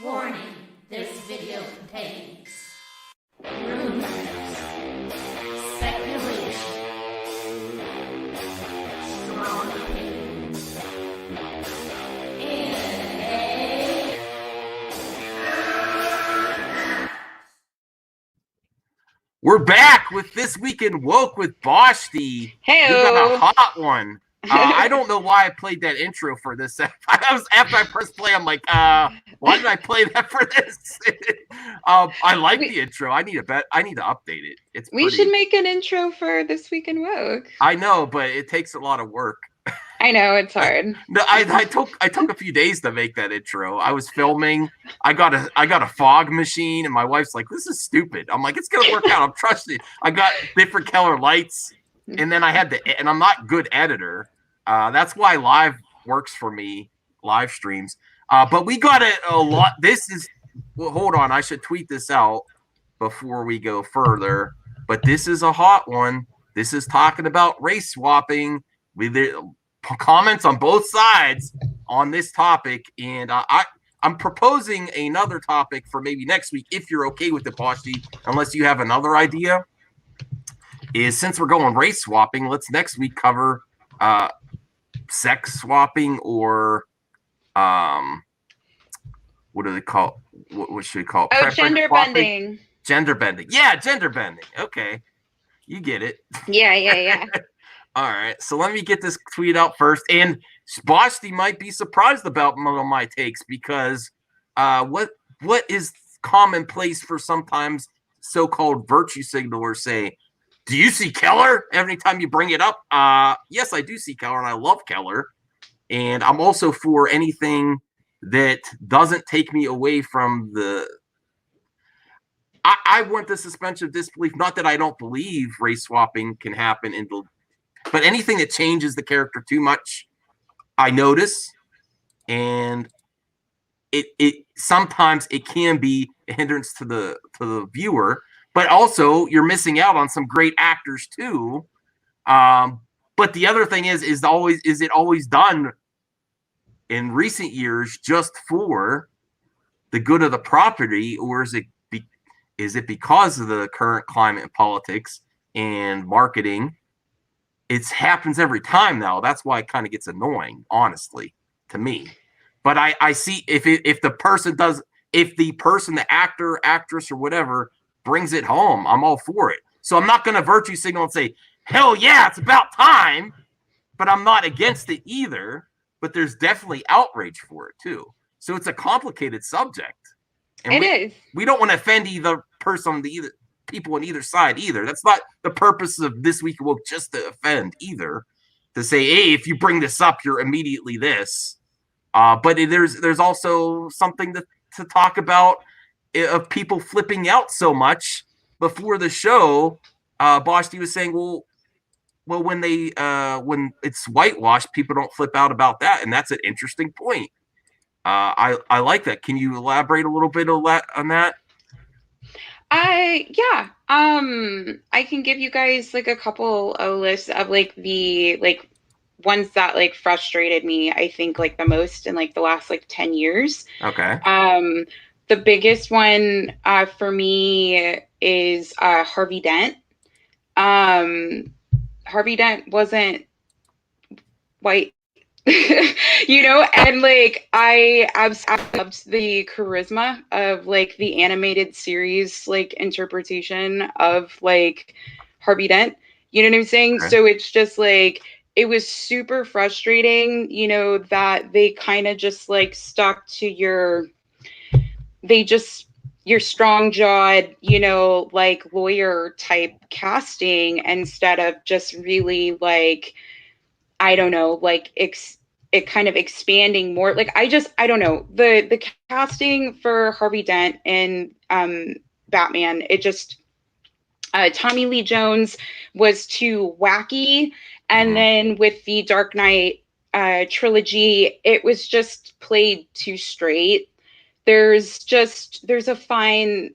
Warning, this video contains rumors, speculation, strong opinions, and we're back with This Week in Woke with Boshti. Hey, we got a hot one. I don't know why I played that intro for this. After I pressed play, I'm like, why did I play that for this? I like the intro. I need to update it. We should make an intro for This Week in Woke. I know, but it takes a lot of work. I know, it's hard. No, I took a few days to make that intro. I was filming. I got a fog machine, and my wife's like, "This is stupid." I'm like, "It's gonna work out. I'm trusting." I got different color lights, and then and I'm not a good editor. That's why live works for me, live streams. But we got a lot. Hold on. I should tweet this out before we go further. But this is a hot one. This is talking about race swapping. Comments on both sides on this topic, and I'm proposing another topic for maybe next week if you're okay with it, Boshti, unless you have another idea. Is since we're going race swapping, let's next week cover sex swapping or what do they call what should we call it? Oh, gender bending. Gender bending. Yeah, gender bending. Okay. You get it. Yeah. All right, so let me get this tweet out first. And Boshti might be surprised about one of my takes because what is commonplace for sometimes so-called virtue signalers say, do you see Keller? Every time you bring it up, yes, I do see Keller, and I love Keller. And I'm also for anything that doesn't take me away from the... I want the suspension of disbelief, not that I don't believe race swapping can happen but anything that changes the character too much, I notice, and it sometimes it can be a hindrance to the viewer, but also you're missing out on some great actors too. But the other thing is it always done in recent years just for the good of the property, or is it because of the current climate in politics and marketing? It happens every time now. That's why it kind of gets annoying, honestly, to me. But I see if the person, the actor, actress, or whatever brings it home, I'm all for it. So I'm not going to virtue signal and say, hell yeah, it's about time. But I'm not against it either. But there's definitely outrage for it too. So it's a complicated subject. And we don't want to offend either person, people on either side either. That's not the purpose of This Week Woke, just to offend either, to say, hey, if you bring this up, you're immediately this. But there's also something to talk about of people flipping out so much before the show. Boshti was saying, well, when it's whitewashed, people don't flip out about that, and that's an interesting point. I like that. Can you elaborate a little bit on that? I can give you guys like a couple of lists of like the like ones that like frustrated me, I think, like the most in like the last like 10 years. Okay. The biggest one for me is Harvey Dent. Harvey Dent wasn't white. And like I absolutely loved the charisma of like the animated series like interpretation of like Harvey Dent. You know what I'm saying? Okay. So it's just like it was super frustrating, that they kind of just like stuck to your strong-jawed, like lawyer type casting instead of just really like, I don't know, like it kind of expanding more. Like I don't know, the casting for Harvey Dent and Batman, it just Tommy Lee Jones was too wacky, and then with the Dark Knight trilogy, it was just played too straight. There's a fine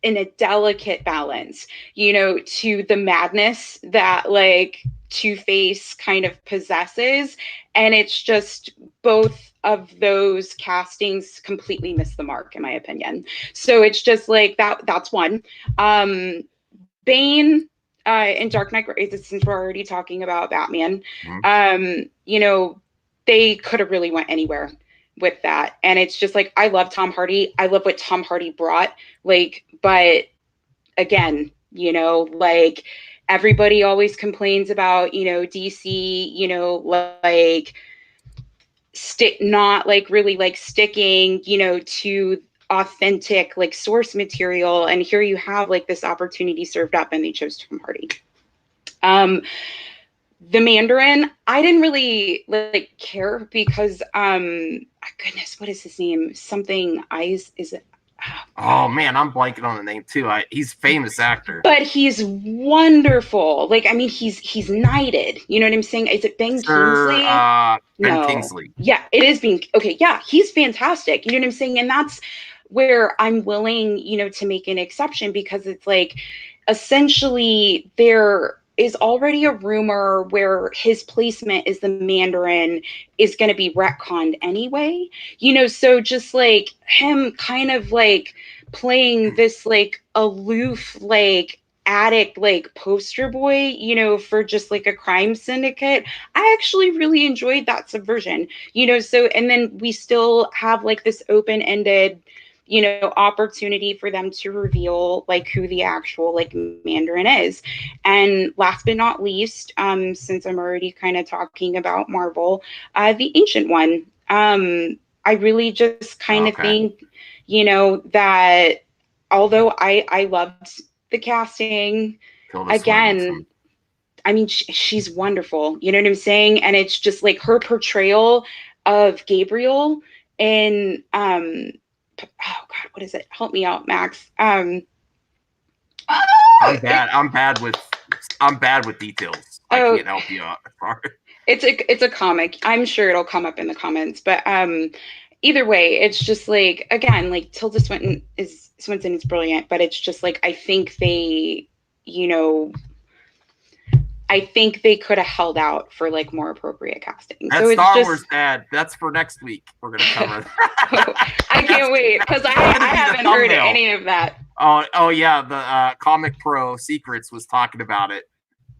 and a delicate balance, to the madness that like Two-Face kind of possesses. And it's just both of those castings completely missed the mark, in my opinion. So it's just like that's one. Bane in Dark Knight Rises, since we're already talking about Batman, you know, they could have really went anywhere with that. And it's just like, I love Tom Hardy. I love what Tom Hardy brought. Like, but again, you know, like everybody always complains about, you know, DC, you know, like not like really like sticking, you know, to authentic like source material. And here you have like this opportunity served up, and they chose Tom Hardy. The Mandarin, I didn't really like care because goodness, what is his name? Something Eyes, is it? Oh man, I'm blanking on the name too. He's a famous actor, but he's wonderful. Like, I mean, he's knighted. You know what I'm saying? Is it Ben Kingsley? Ben No. Kingsley. Yeah, it is Ben. Okay, yeah, he's fantastic. You know what I'm saying? And that's where I'm willing, you know, to make an exception, because it's like, essentially, there is already a rumor where his placement as the Mandarin is going to be retconned anyway. You know, so just like him kind of like playing this like aloof, like addict, like poster boy, you know, for just like a crime syndicate. I actually really enjoyed that subversion, you know. So, and then we still have like this open-ended, you know, opportunity for them to reveal like who the actual like Mandarin is. And last but not least, since I'm already kind of talking about Marvel, the Ancient One. I really just kind of think, you know, that although I loved the casting, again, I mean, she's wonderful. You know what I'm saying? And it's just like her portrayal of Gabriel in oh God, what is it? Help me out, Max. I'm bad with details. I can't help you out. It's a comic. I'm sure it'll come up in the comments. But either way, it's just like, again, like Tilda Swinton is brilliant, but it's just like, I think they, you know, I think they could have held out for like more appropriate casting. That's so it's Star Wars, Dad. That's for next week. We're gonna cover that. I can't wait, because I haven't heard any of that. Oh yeah, the Comic Pro Secrets was talking about it.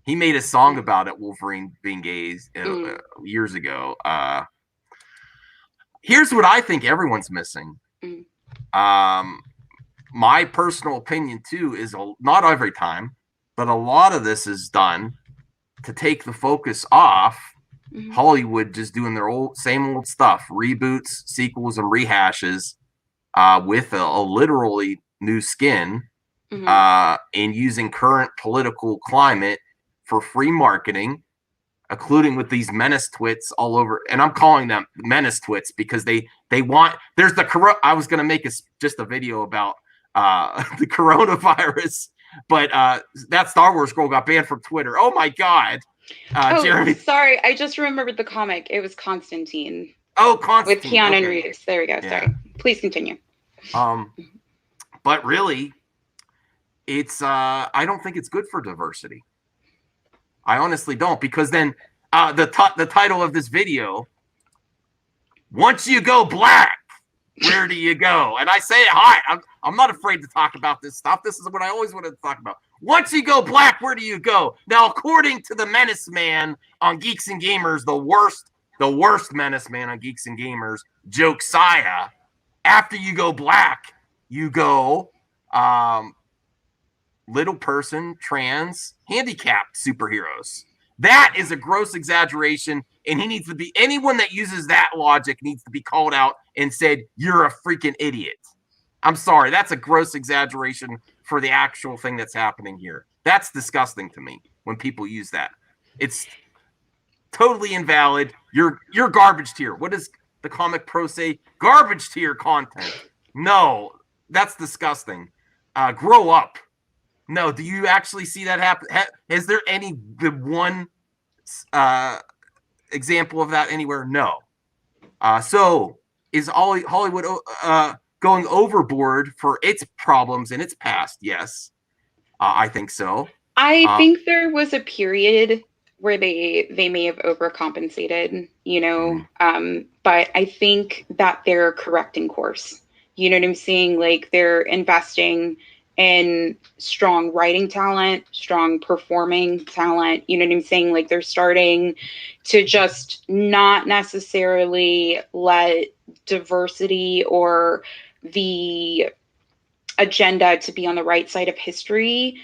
He made a song about it, Wolverine being gay, years ago. Here's what I think everyone's missing. My personal opinion too is not every time, but a lot of this is done to take the focus off Hollywood just doing their same old stuff, reboots, sequels, and rehashes with a literally new skin, and using current political climate for free marketing, including with these menace twits all over. And I'm calling them menace twits because they want, there's I was going to make just a video about the coronavirus, but that Star Wars girl got banned from Twitter. Oh my God. Jeremy. Sorry, I just remembered the comic. It was Constantine. Oh, Constantine. With Keanu Reeves. There we go. Yeah. Sorry. Please continue. But really, it's I don't think it's good for diversity. I honestly don't, because then the title of this video, once you go black, where do you go? And I say it hot. I'm not afraid to talk about this stuff. This is what I always wanted to talk about. Once you go black, where do you go? Now, according to the Menace Man on Geeks and Gamers, the worst Menace Man on Geeks and Gamers, Josiah, after you go black, you go little person, trans, handicapped superheroes. That is a gross exaggeration, and he needs to be, anyone that uses that logic needs to be called out and said, you're a freaking idiot. I'm sorry, that's a gross exaggeration for the actual thing that's happening here. That's disgusting to me when people use that. It's totally invalid. You're garbage tier. What does the Comic Pro say? Garbage tier content. No, that's disgusting. Grow up. No, do you actually see that happen? Is there the one example of that anywhere? No. So is Hollywood going overboard for its problems in its past? Yes, I think so. I think there was a period where they may have overcompensated, Mm-hmm. but I think that they're correcting course. You know what I'm saying? Like they're investing in strong writing talent, strong performing talent. You know what I'm saying? Like they're starting to just not necessarily let diversity or the agenda to be on the right side of history,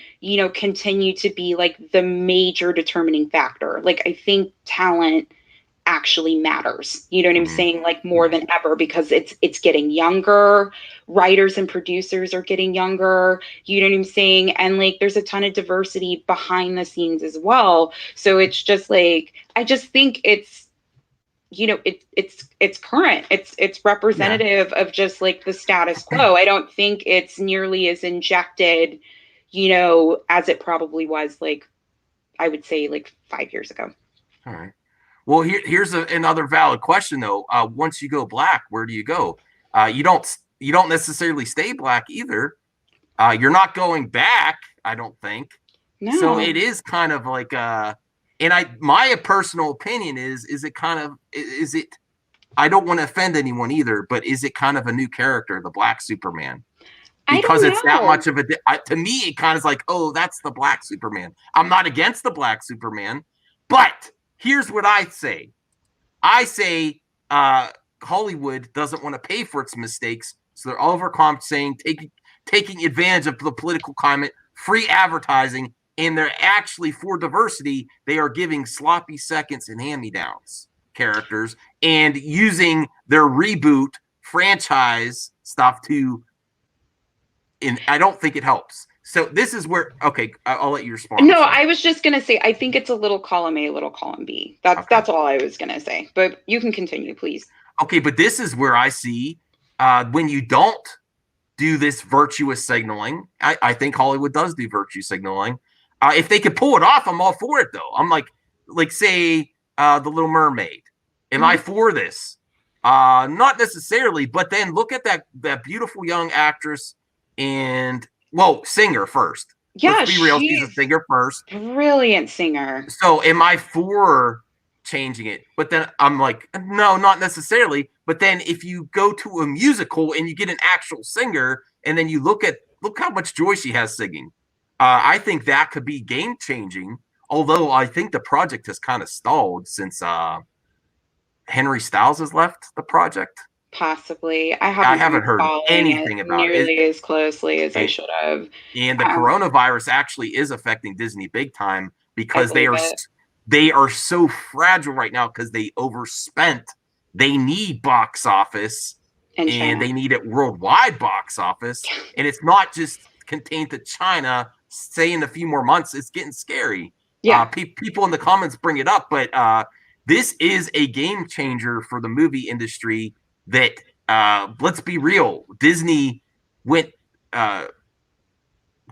continue to be like the major determining factor. Like I think talent actually matters. You know what I'm Mm-hmm. saying? Like more Yeah. than ever because it's getting younger. Writers and producers are getting younger. You know what I'm saying? And like there's a ton of diversity behind the scenes as well. So it's just like I just think it's current, it's Yeah. representative of just like the status quo. I don't think it's nearly as injected as it probably was, like I would say like 5 years ago. All right. Well, here's another valid question though. Once you go black, where do you go? You don't necessarily stay black either. You're not going back, I don't think. So No, it is kind of like and my personal opinion is it kind of is it I don't want to offend anyone either, but is it kind of a new character, the Black Superman? I Because don't it's that know. much of to me, it kind of is like, oh, that's the Black Superman. I'm not against the Black Superman, but here's what I say Hollywood doesn't want to pay for its mistakes, so they're overcompensating, taking advantage of the political climate, free advertising, and they're actually, for diversity, they are giving sloppy seconds and hand-me-downs characters and using their reboot franchise stuff to, and I don't think it helps. So this is where, okay, I'll let you respond. No, I was just gonna say I think it's a little column A, little column B. That's all I was gonna say. But you can continue, please. Okay, but this is where I see when you don't do this virtuous signaling. I think Hollywood does do virtue signaling. If they could pull it off, I'm all for it though. I'm like say the Little Mermaid. Am I for this? Not necessarily, but then look at that beautiful young actress and singer first. Yeah, Let's be real, she's a she's singer first. brilliant singer. So am I for changing it? But then I'm like, no, not necessarily. But then if you go to a musical and you get an actual singer, and then you look how much joy she has singing, I think that could be game changing. Although I think the project has kind of stalled since Henry Styles has left the project. Possibly. I I haven't haven't been heard following it anything about it. nearly as closely as I And, should have. and the Um, coronavirus actually is affecting Disney big time I because believe it. they are so fragile right now because they overspent. They need box office In and China. they need it worldwide box office. And it's not just contained to China. Say in a few more months, it's getting scary. Yeah. People in the comments bring it up, but this is a game changer for the movie industry that let's be real. Disney went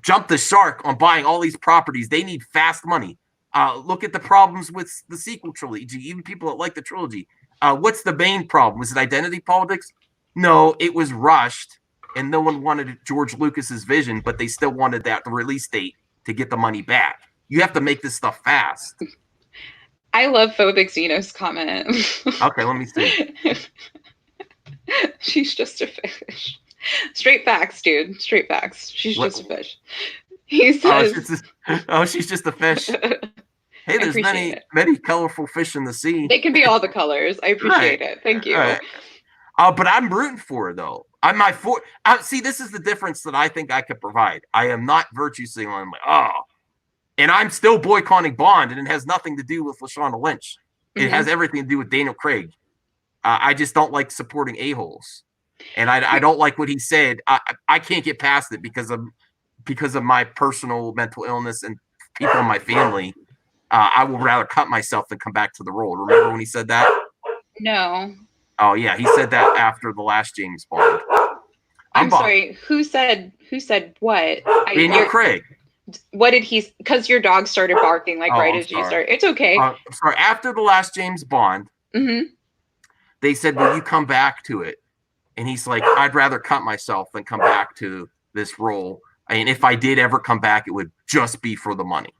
jumped the shark on buying all these properties. They need fast money. Look at the problems with the sequel trilogy. Even people that like the trilogy. What's the main problem? Was it identity politics? No, it was rushed, and no one wanted George Lucas's vision, but they still wanted the release date to get the money back. You have to make this stuff fast. I love Phobic Xenos comment. Okay, let me see. She's just a fish. Straight facts, dude. Straight facts. She's just a fish. He says, she's just a fish. Hey, there's many colorful fish in the sea. They can be all the colors. I appreciate it. Thank you. Right. But I'm rooting for her though. See, this is the difference that I think I could provide. I am not virtue signaling. I'm like, and I'm still boycotting Bond, and it has nothing to do with Lashana Lynch. It has everything to do with Daniel Craig. I just don't like supporting a-holes, and I don't like what he said. I can't get past it because of my personal mental illness and people in my family. I will rather cut myself than come back to the role. Remember when he said that? No. Oh yeah, he said that after the last James Bond. I'm sorry. Who said what? Daniel Craig. What did he? Because your dog started barking right as you started. It's okay. I'm sorry. After the last James Bond, they said, "Will you come back to it?" And he's like, "I'd rather cut myself than come back to this role. And if I did ever come back, it would just be for the money."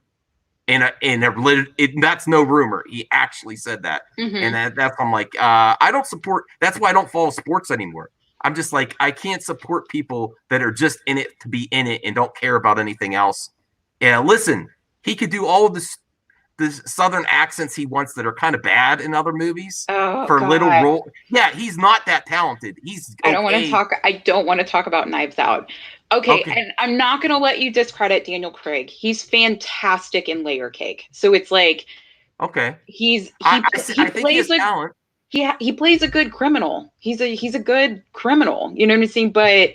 that's no rumor. He actually said that. Mhm. And that's I'm like, I don't support. That's why I don't follow sports anymore. I'm just like, I can't support people that are just in it to be in it and don't care about anything else. Yeah, listen, he could do all of the southern accents he wants that are kind of bad in other movies Oh for little God. role. Yeah, he's not that talented. He's okay. I don't want to talk about Knives Out. Okay, Okay. and I'm not going to let you discredit Daniel Craig. He's fantastic in Layer Cake. So it's like Okay. he I think he has plays a talent. he plays a good criminal. He's a good criminal. You know what I'm saying? But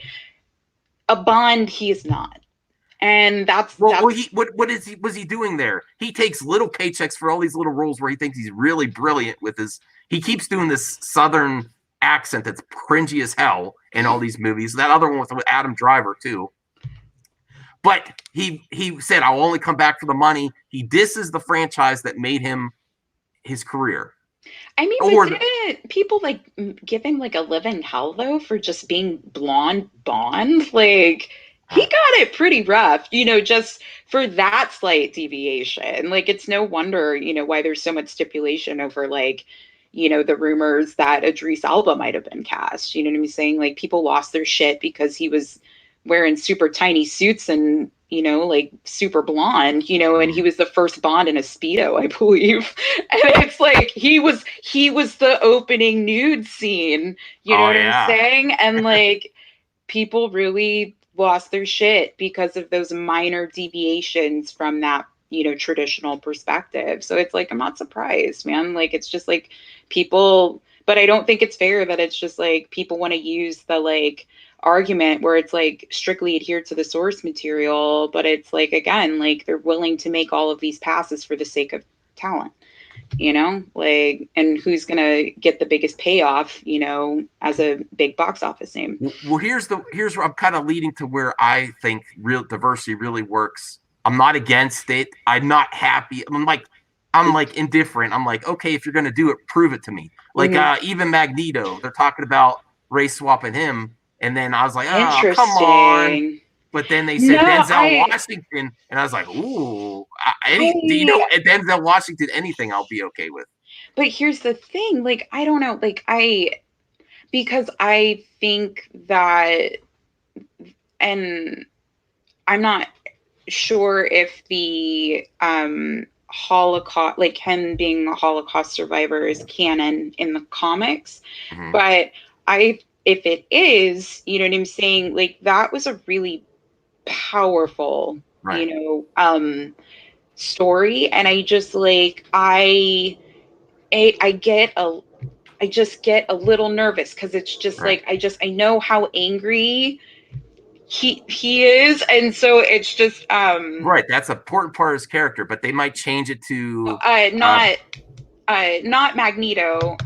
a Bond, he is not. And Well, that's what is he was he doing there? He takes little paychecks for all these little roles where he thinks he's really brilliant with his. He keeps doing this southern accent that's cringy as hell in all these movies. That other one with Adam Driver too. But he said, "I'll only come back for the money." He disses the franchise that made him his career. I mean, Or but didn't people like give him like a living hell though for just being blonde Bond? Like he got it pretty rough, you know, just for that slight deviation. Like it's no wonder, you know, why there's so much stipulation over like, you know, the rumors that Idris Elba might have been cast. You know what I'm saying? Like people lost their shit because he was wearing super tiny suits and you know, like super blonde, you know, and he was the first Bond in a Speedo, I believe. And it's like he was the opening nude scene, you know oh what I'm yeah, saying? And like people really lost their shit because of those minor deviations from that, you know, traditional perspective. So it's like I'm not surprised, man. Like it's just like people, but I don't think it's fair that it's just like people want to use the like argument where it's like strictly adhere to the source material, but it's like again, like they're willing to make all of these passes for the sake of talent, you know, like, and who's gonna get the biggest payoff, you know, as a big box office name. well, here's where I'm kind of leading to where I think real diversity really works. I'm not against it. I'm not happy. I'm like indifferent. I'm like, okay, if you're gonna do it, prove it to me. Like Mm-hmm. even Magneto, they're talking about race swapping him, and then I was like, oh, come on. Interesting. But then they said No, Denzel Washington, and I was like, ooh, do you I know Denzel Washington? Anything I'll be okay with. but here's the thing, like I don't know, like because I think that, and I'm not sure if the Holocaust, like him being a Holocaust survivor, is canon in the comics. Mm-hmm. But if it is, you know what I'm saying? Like that was a really powerful, Right. you know, story, and I just like I get a I just get a little nervous because it's just Right. like I know how angry he is, and so it's just Right. That's an important part of his character, but they might change it to uh uh, not not Magneto,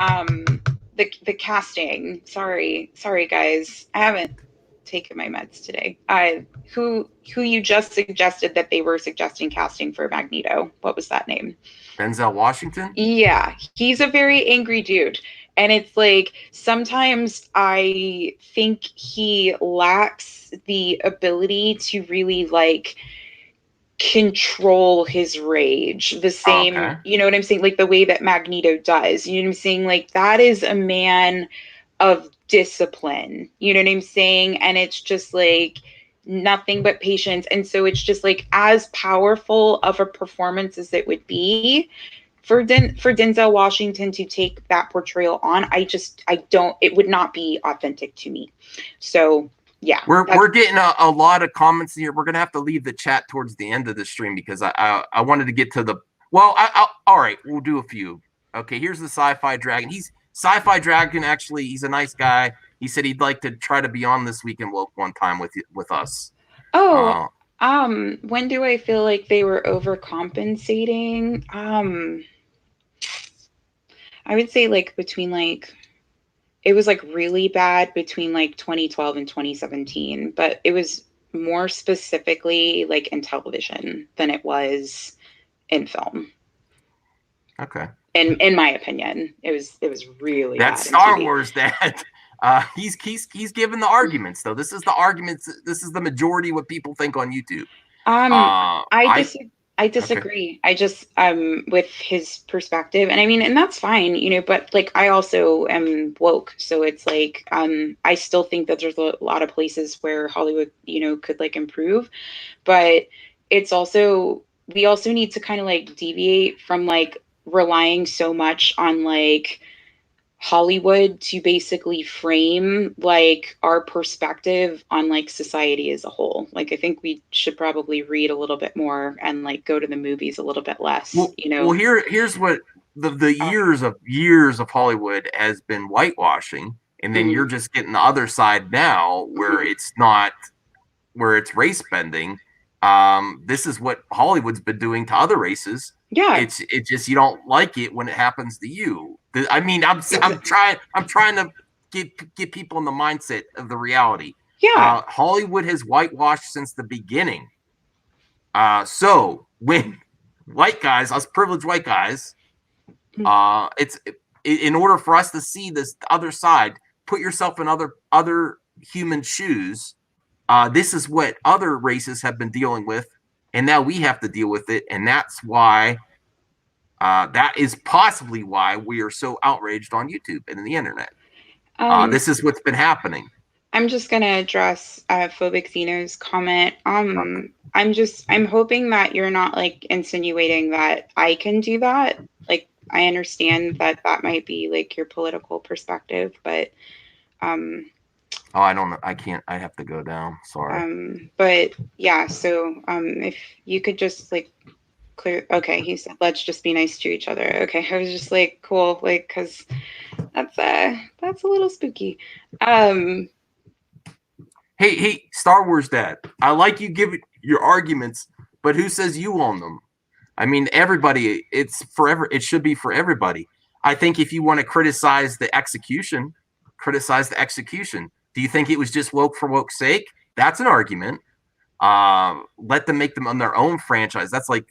the casting. Sorry guys, I haven't taken my meds today. Who you just suggested that they were suggesting casting for Magneto? What was that name? Denzel Washington. Yeah, he's a very angry dude. And it's like sometimes I think he lacks the ability to really like control his rage the same, Okay. you know what I'm saying? Like the way that Magneto does. You know what I'm saying? Like that is a man of discipline. You know what I'm saying? And it's just like nothing but patience. And so it's just like as powerful of a performance as it would be for Denzel Washington to take that portrayal on, I don't, it would not be authentic to me. So yeah, We're getting a lot of comments here. We're gonna have to leave the chat towards the end of the stream because I wanted to get to the well. All right, we'll do a few. Okay, here's the Sci-Fi Dragon. He's Sci-Fi Dragon. Actually, he's a nice guy. He said he'd like to try to be on this week in woke one time with us. oh, Uh, when do I feel like they were overcompensating? I would say like between like it was like really bad between like 2012 and 2017, but it was more specifically like in television than it was in film. okay, In my opinion, it was really that's bad in Star TV. Wars. That he's given the arguments though. This is the arguments. This is the majority of what people think on YouTube. Um, Uh, I I dis I disagree. I just with his perspective, and I mean, and that's fine, you know, but like I also am woke, so it's like I still think that there's a lot of places where Hollywood, you know, could like improve, but it's also we also need to kind of like deviate from like relying so much on like Hollywood to basically frame like our perspective on like society as a whole. Like I think we should probably read a little bit more and like go to the movies a little bit less, you Well, know. here's what the Um, years of Hollywood has been whitewashing, and then you're mhm, just getting the other side now, where mhm. it's not, where it's race bending. This is what Hollywood's been doing to other races. Yeah, It just you don't like it when it happens to you. I mean, exa- I'm trying to get people in the mindset of the reality. yeah. Hollywood has whitewashed since the beginning. So when white guys, us privileged white guys, Mm. it's in order for us to see this other side, put yourself in other human shoes. This is what other races have been dealing with, and now we have to deal with it, and that's why. That is possibly why we are so outraged on YouTube and the internet. Um, This is what's been happening. I'm just gonna address Phobic Xeno's comment. Okay. I'm hoping that you're not like insinuating that I can do that. Like I understand that that might be like your political perspective, but um, Oh, I don't know. I can't. I have to go down. Sorry. but yeah. So if you could just like clear. Okay, he said let's just be nice to each other. Okay, I was just like cool, like because that's a little spooky. Um, Hey, Star Wars Dad. I like you give your arguments, but who says you own them? I mean, everybody. It's forever. It should be for everybody. I think if you want to criticize the execution. Do you think it was just woke for woke's sake? That's an argument. Let them make them on their own franchise. That's like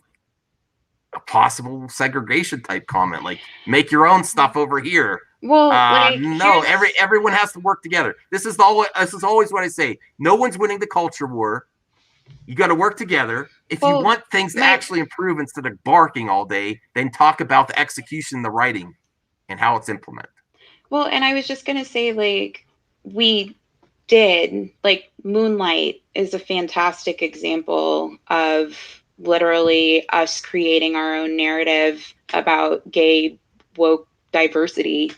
a possible segregation type comment. Like, make your own stuff over here. well, like No, here's everyone has to work together. This is always what I say. No one's winning the culture war. You got to work together. If you well want things to my actually improve instead of barking all day, then talk about the execution, the writing, and how it's implemented. well, and I was just gonna say like we did like Moonlight is a fantastic example of literally us creating our own narrative about gay woke diversity,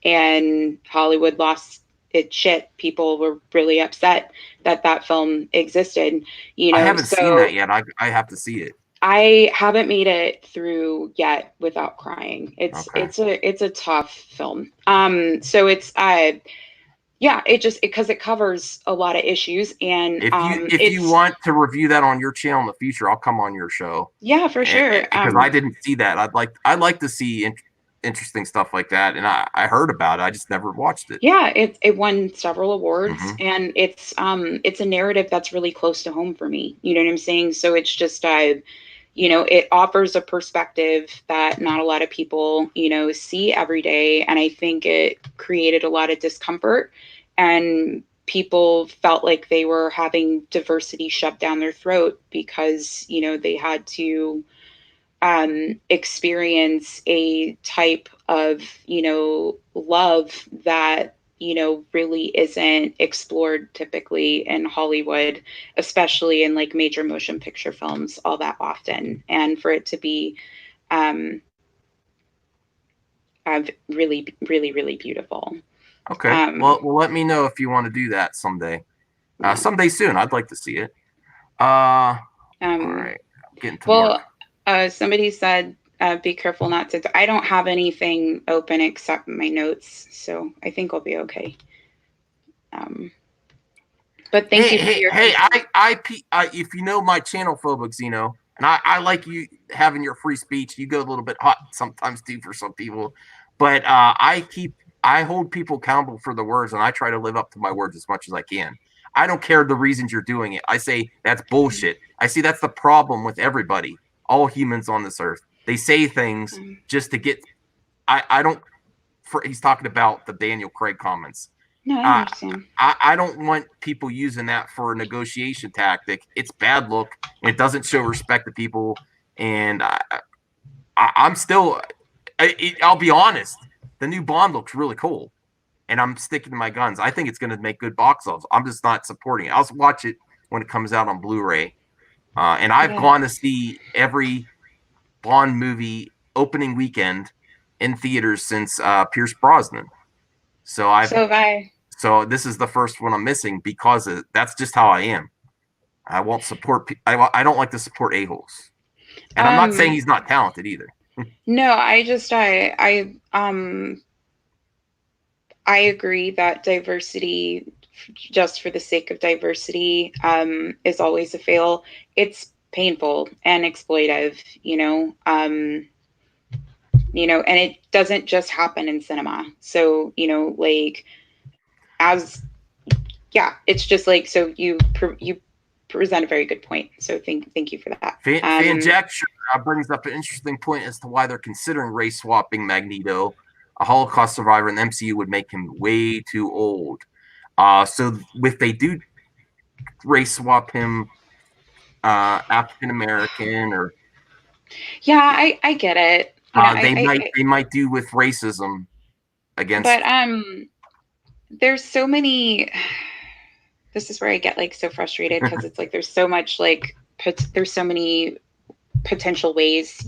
and Hollywood lost its shit. People were really upset that that film existed, you I know. haven't seen that So yet. I have to see it. I haven't made it through yet without crying. Okay. It's a tough film. So it's yeah, it just because it covers a lot of issues, and If you it's want to review that on your channel in the future, I'll come on your show. yeah, for sure. Because I didn't see that. I'd like to see interesting stuff like that, and I heard about it. I just never watched it. Yeah, it won several awards, Hmm. and it's a narrative that's really close to home for me. You know what I'm saying? So it's just you know, it offers a perspective that not a lot of people, you know, see every day. And I think it created a lot of discomfort, and people felt like they were having diversity shoved down their throat because, you know, they had to experience a type of, you know, love that, you know, really isn't explored typically in Hollywood, especially in like major motion picture films all that often. And for it to be um, really, really, really beautiful. Okay. Um, Well, let me know if you want to do that someday. yeah. Someday soon. I'd like to see it. All Um, right. I'm getting to work. well, somebody said, be careful not to. I don't have anything open except my notes, so I think I'll be okay. Um, but thank you for your Hey! feedback. If you know my channel, Phobic Xeno, and I like you having your free speech. You go a little bit hot sometimes too for some people, but I hold people accountable for the words, and I try to live up to my words as much as I can. I don't care the reasons you're doing it. I say that's bullshit. I see that's the problem with everybody, all humans on this earth. They say things Um, just to get. I don't. He's talking about the Daniel Craig comments. no, I uh, understand. I don't want people using that for a negotiation tactic. It's bad look, and it doesn't show respect to people. And I'm still. I'll be honest. The new Bond looks really cool, and I'm sticking to my guns. I think it's going to make good box office. I'm just not supporting it. I'll watch it when it comes out on Blu-ray. And I've gone to see every Bond movie opening weekend in theaters since Pierce Brosnan. So So this is the first one I'm missing because that's just how I am. I won't support. I don't like to support a-holes, and I'm not saying he's not talented either. No, I agree that diversity, just for the sake of diversity, is always a fail. It's painful and exploitive, and it doesn't just happen in cinema. So, it's just like, so you present a very good point. So thank you for that. Fan Jack brings up an interesting point as to why they're considering race swapping Magneto. A Holocaust survivor in the MCU would make him way too old. So if they do race swap him African American or I get it. They might do with racism against. But there's so many. This is where I get like so frustrated because it's like there's so much like there's so many potential ways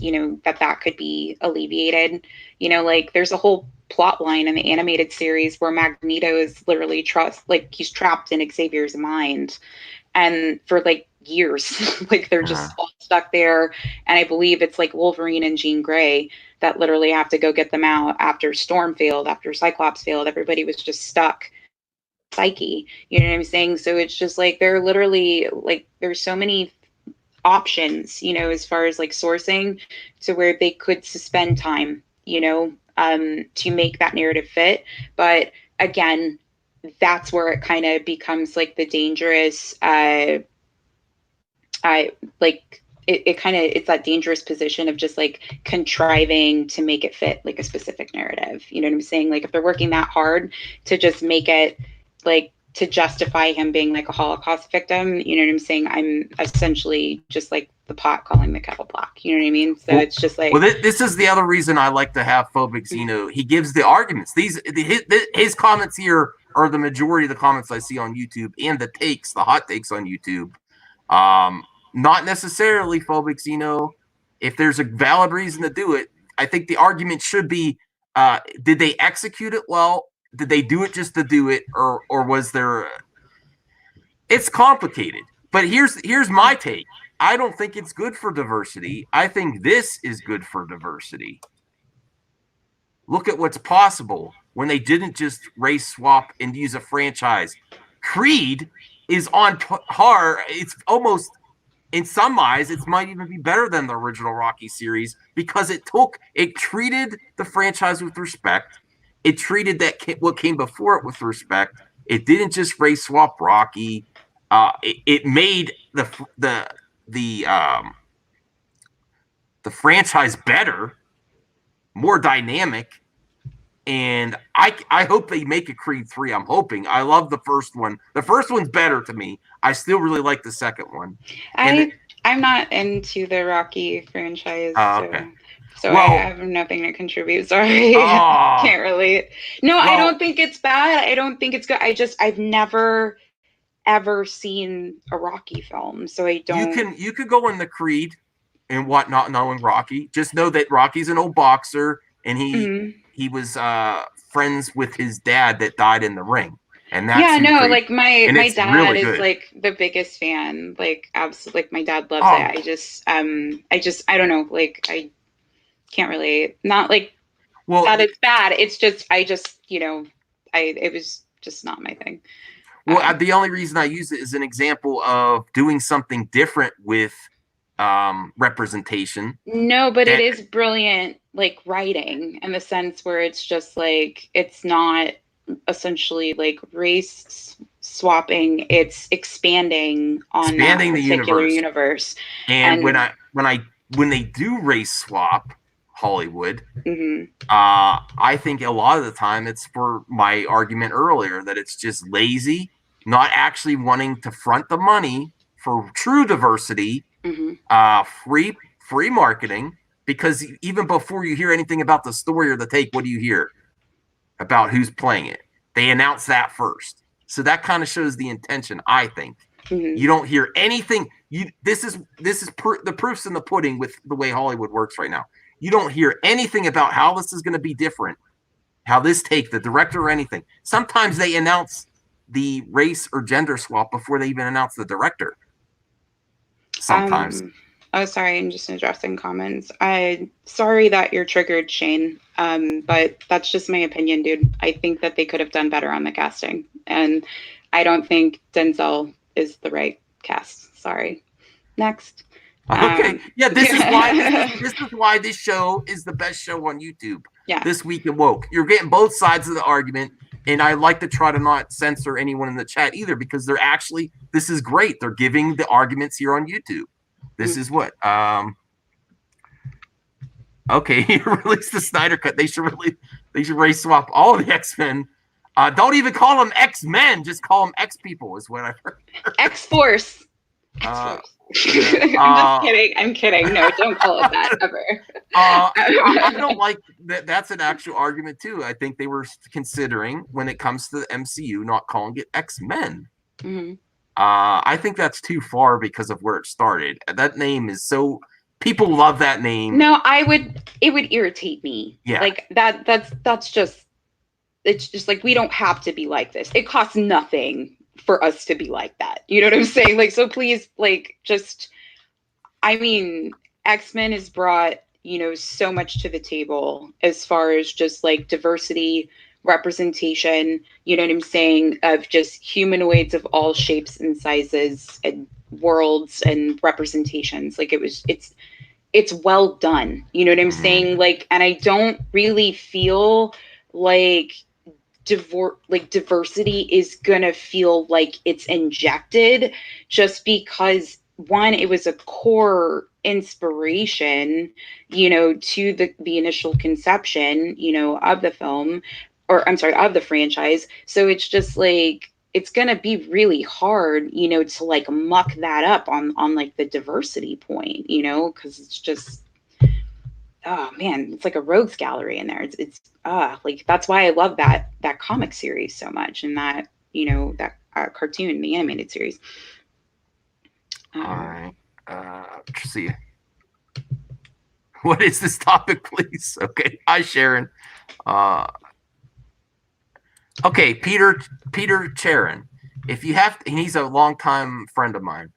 that could be alleviated. Like there's a whole plot line in the animated series where Magneto is literally he's trapped in Xavier's mind, and for like years, like they're just all stuck there. And I believe it's like Wolverine and Jean Grey that literally have to go get them out after Storm failed, after Cyclops failed. Everybody was just stuck. Psyche, you know what I'm saying? So it's just like they're literally like there's so many options, as far as like sourcing to where they could suspend time, to make that narrative fit. But again, that's where it kind of becomes like the dangerous it's that dangerous position of just like contriving to make it fit like a specific narrative. You know what I'm saying? Like if they're working that hard to just make it like to justify him being like a Holocaust victim, you know what I'm saying? I'm essentially just like the pot calling the kettle black. You know what I mean? So it's just like. Well, this is the other reason I like to have Phobic Zeno. He gives the arguments. His comments here are the majority of the comments I see on YouTube and the hot takes on YouTube. Not necessarily Phobic Zeno. If there's a valid reason to do it, I think the argument should be, did they execute it well? Did they do it just to do it, or was there? It's complicated, but here's my take. I don't think it's good for diversity. I think this is good for diversity. Look at what's possible when they didn't just race swap and use a franchise. Creed is on par. It's almost, in some eyes, it might even be better than the original Rocky series because it treated the franchise with respect. It treated what came before it with respect. It didn't just race swap Rocky. It made the franchise better, more dynamic, and I hope they make a Creed 3. I'm hoping. I love the first one. The first one's better to me. I still really like the second one. I'm not into the Rocky franchise. Okay. So I have nothing to contribute. Sorry. Can't relate. No, I don't think it's bad. I don't think it's good. I've never ever seen a Rocky film, so I don't. You could go in the Creed and not knowing Rocky. Just know that Rocky's an old boxer, and he was friends with his dad that died in the ring. And that's like my dad really is like the biggest fan. Like absolutely, like my dad loves it. I don't know. Like I can't relate. Not like that it's bad. It's just it was just not my thing. Well, the only reason I use it is an example of doing something different with representation. No, but it is brilliant, like writing in the sense where it's just like it's not essentially like race swapping. It's expanding on that particular universe. And when they do race swap Hollywood, I think a lot of the time it's for my argument earlier that it's just lazy, not actually wanting to front the money for true diversity, free marketing, because even before you hear anything about the story or the take, what do you hear about who's playing it? They announce that first. So that kind of shows the intention, I think. Mm-hmm. You don't hear anything. This is the proof's in the pudding with the way Hollywood works right now. You don't hear anything about how this is going to be different, how this take, the director or anything. Sometimes they announce the race or gender swap before they even announce the director. Sometimes. Oh, sorry, I'm just addressing comments. Sorry that you're triggered, Shane. But that's just my opinion, dude. I think that they could have done better on the casting, and I don't think Denzel is the right cast. Sorry. Next. Okay. Yeah, this is why this show is the best show on YouTube. Yeah. This Week in Woke. You're getting both sides of the argument, and I like to try to not censor anyone in the chat either, because this is great. They're giving the arguments here on YouTube. This is what okay, he released the Snyder Cut. They should race swap all of the X-Men. Don't even call them X-Men, just call them X-People is what I've heard. X-Force. X-Force. I'm kidding. No, don't call it that ever. I don't like that. That's an actual argument too. I think they were considering, when it comes to the MCU, not calling it X-Men. Mm-hmm. I think that's too far because of where it started. That name is so, people love that name. No, it would irritate me. Yeah. Like that's just, it's just like, we don't have to be like this. It costs nothing for us to be like that. You know what I'm saying? Like, so please, like, just, I mean, X-Men has brought, so much to the table as far as just like diversity, representation, you know what I'm saying, of just humanoids of all shapes and sizes and worlds and representations. Like, it's well done. You know what I'm saying? Like, and I don't really feel like diversity is gonna feel like it's injected just because, one, it was a core inspiration, to the initial conception, of the film, or I'm sorry, of the franchise. So it's just like, it's gonna be really hard, to like muck that up on like the diversity point, because it's just, oh man, it's like a rogues gallery in there. It's like, that's why I love that comic series so much, and that that cartoon, the animated series. All right. Let's see. What is this topic, please? Okay. Hi, Sharon. Okay, Peter Charon. If you have, and he's a longtime friend of mine.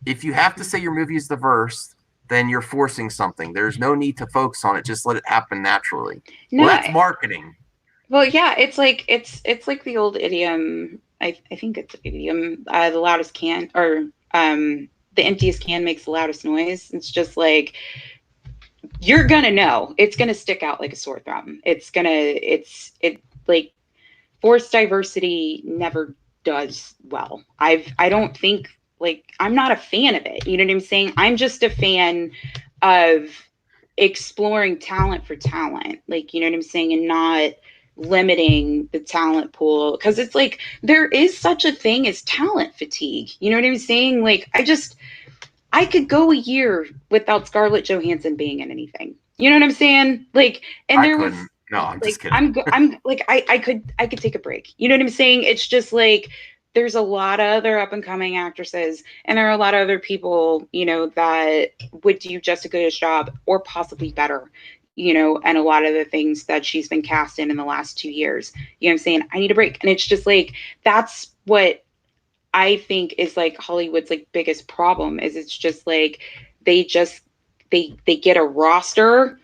If you have to say your movie is diverse, then you're forcing something. There's no need to focus on it. Just let it happen naturally. No, well, that's marketing. Well, yeah, it's like like the old idiom. I think it's an idiom. The loudest can, or the emptiest can makes the loudest noise. It's just like, you're gonna know. It's gonna stick out like a sore thumb. It like, forced diversity never does well. I don't think, like, I'm not a fan of it. You know what I'm saying? I'm just a fan of exploring talent for talent. Like, you know what I'm saying? And not limiting the talent pool. Because it's like, there is such a thing as talent fatigue. You know what I'm saying? Like, I could go a year without Scarlett Johansson being in anything. You know what I'm saying? Like, and there was, no, I'm like, just kidding. I'm like, I could take a break. You know what I'm saying? It's just like, there's a lot of other up and coming actresses, and there are a lot of other people, that would do just as good a job or possibly better, and a lot of the things that she's been cast in the last 2 years. You know what I'm saying? I need a break. And it's just like, that's what I think is like Hollywood's like biggest problem, is it's just like, they get a roster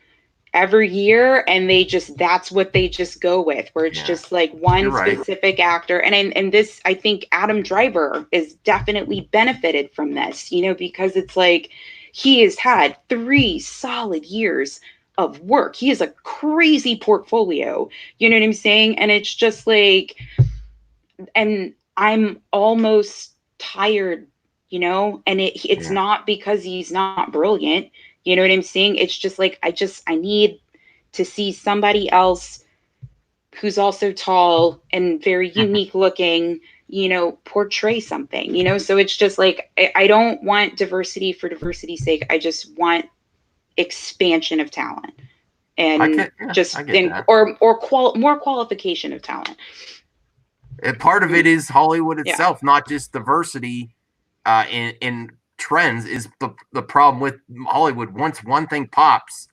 every year, and that's what they just go with, where it's just like one specific actor. And this, I think Adam Driver is definitely benefited from this, because it's like, he has had 3 solid years of work. He has a crazy portfolio, you know what I'm saying? And it's just like, and I'm almost tired, and it's not because he's not brilliant. You know what I'm saying? It's just like, I need to see somebody else who's also tall and very unique looking, portray something, so it's just like, I don't want diversity for diversity's sake. I just want expansion of talent and I get that. more qualification of talent. And part of it is Hollywood itself, not just diversity in trends. Is the problem with Hollywood? Once one thing pops,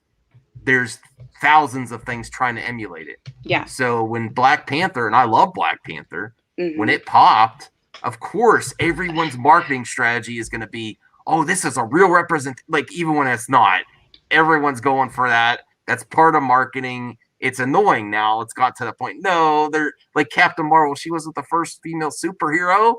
there's thousands of things trying to emulate it. Yeah. So when Black Panther, and I love Black Panther, when it popped, of course, everyone's marketing strategy is going to be, oh, this is a real like, even when it's not, everyone's going for that. That's part of marketing. It's annoying now. It's got to the point. No, they're like Captain Marvel. She wasn't the first female superhero.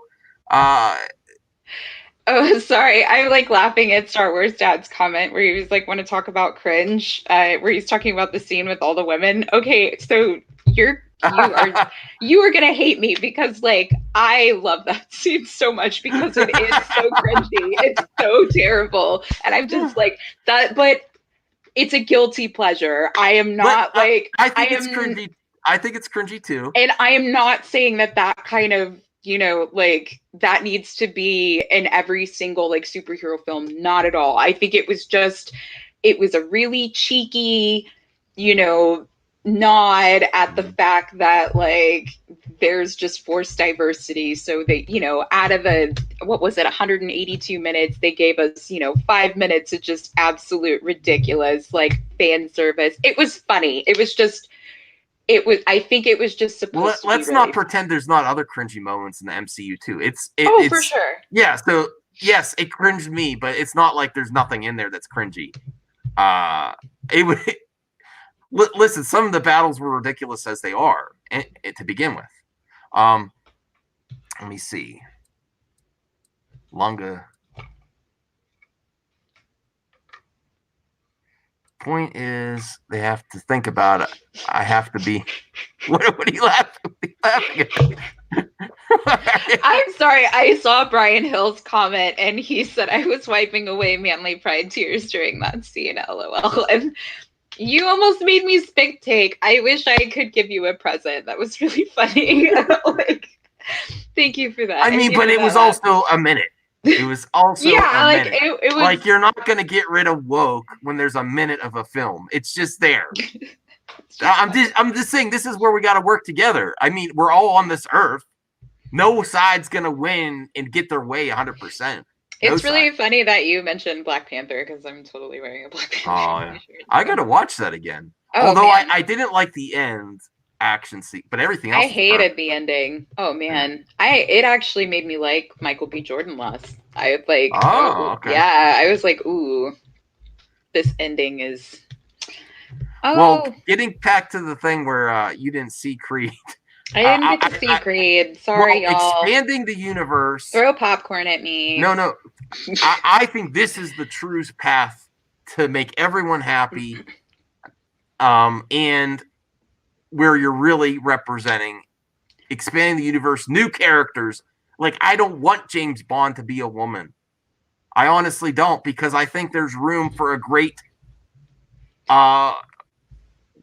Oh, sorry. I'm like laughing at Star Wars Dad's comment where he was like, want to talk about cringe, where he's talking about the scene with all the women. Okay, so you are gonna hate me because like I love that scene so much because it is so cringy. It's so terrible. And I'm just like that, but it's a guilty pleasure. I am not like I think it's cringy. I think it's cringy too. And I am not saying that kind of, like that needs to be in every single like superhero film. Not at all. I think it was a really cheeky, nod at the fact that like there's just forced diversity. So they, out of what was it, 182 minutes, they gave us, 5 minutes of just absolute ridiculous like fan service. It was funny. I think it was just supposed to be. Let's not pretend there's not other cringy moments in the MCU too. It's for sure. Yeah. So yes, it cringed me, but it's not like there's nothing in there that's cringy. Listen, some of the battles were ridiculous as they are to begin with. Let me see. Lunga. Point is, they have to think about it. I have to be. What are you laughing at? I'm sorry. I saw Brian Hill's comment, and he said I was wiping away manly pride tears during that scene. LOL. And you almost made me spit take. I wish I could give you a present. That was really funny. Like, thank you for that. I mean, but it was also a minute. It was also it was like you're not gonna get rid of woke when there's a minute of a film. It's just there. I'm just saying this is where we got to work together. I mean, we're all on this earth. No side's gonna win and get their way 100%. It's really funny that you mentioned Black Panther because I'm totally wearing a Black Panther shirt. I gotta watch that again. Although I didn't like the end action scene, but everything else. I hated the ending. Oh man, it actually made me like Michael B. Jordan less. I was like, okay. Yeah, I was like, ooh, this ending is. Oh. Well, getting back to the thing where you didn't see Creed. I didn't get to see Creed. Sorry, y'all. Expanding the universe. Throw popcorn at me. No. I think this is the true path to make everyone happy. And where you're really representing expanding the universe, new characters. Like, I don't want James Bond to be a woman. I honestly don't, because I think there's room for a great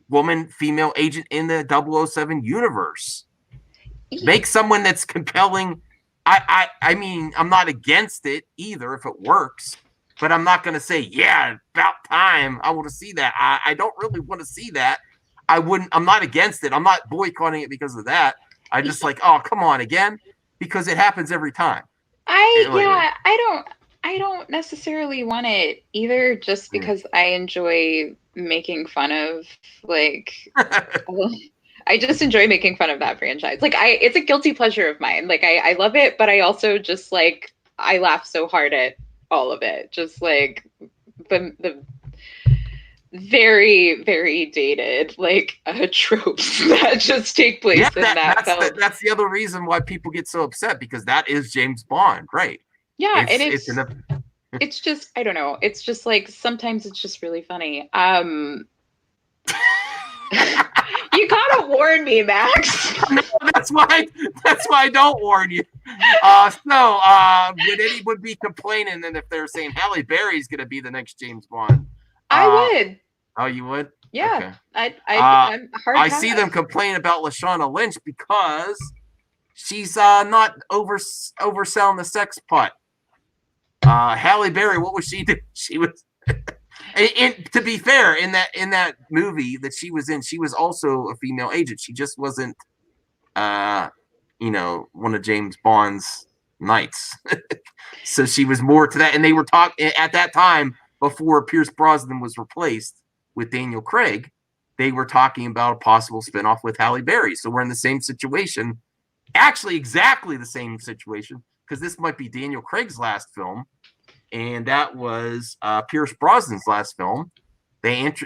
woman, female agent in the 007 universe. Make someone that's compelling. I mean, I'm not against it either if it works, but I'm not going to say, yeah, about time. I want to see that. I don't really want to see that. I'm not against it. I'm not boycotting it because of that. I just like, oh, come on again, because it happens every time. I don't necessarily want it either, just because I enjoy making fun of like I just enjoy making fun of that franchise. Like it's a guilty pleasure of mine. Like I love it, but I also just like I laugh so hard at all of it. Just like the very, very dated like tropes that just take place in that film. That's the other reason why people get so upset, because that is James Bond, right? Yeah, it's just, I don't know. It's just like sometimes it's just really funny. You gotta warn me, Max. No, that's why I don't warn you. Would anyone be complaining then if they're saying Halle Berry's gonna be the next James Bond? I would. Oh, you would? Yeah, Okay. I'm hard I pass. see them complain about Lashana Lynch because she's not overselling the sex pot. Halle Berry, what was she doing? She was. And to be fair, in that movie that she was in, she was also a female agent. She just wasn't, one of James Bond's knights. So she was more to that. And they were talking at that time before Pierce Brosnan was replaced with Daniel Craig. They were talking about a possible spinoff with Halle Berry. So we're in the same situation, actually exactly the same situation, because this might be Daniel Craig's last film, and that was Pierce Brosnan's last film.